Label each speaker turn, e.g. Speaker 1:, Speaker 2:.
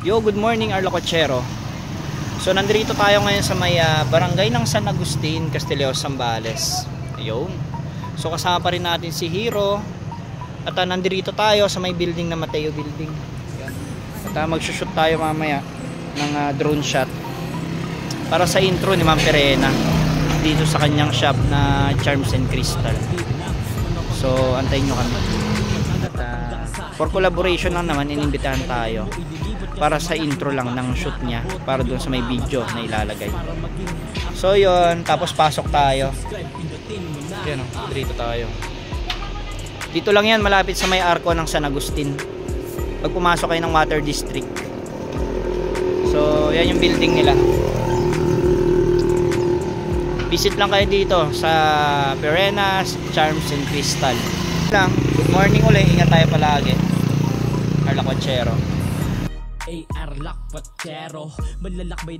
Speaker 1: Yo, good morning Arlocochero. So nandito tayo ngayon sa may barangay ng San Agustin, Castillao, Zambales. Ayun. So kasama pa rin natin si Hero. At nandito tayo sa may building na Mateo Building. Ayan. At magsushoot tayo mamaya ng drone shot para sa intro ni Ma'am Perena dito sa kanyang shop na Charms and Crystal. So antayin nyo kami. At for collaboration lang naman, inimbitahan tayo para sa intro lang ng shoot niya, para doon sa may video na ilalagay. So yun, tapos pasok tayo. Yan o, dito tayo. Dito lang yan, malapit sa may arko ng San Agustin. Pag pumasok kayo ng Water District. So yan yung building nila. Visit lang kayo dito sa Perena's Charms and Crystal. Good morning ulit, ingat tayo palagi. Arlocochero.
Speaker 2: Arlocochero, malalakbay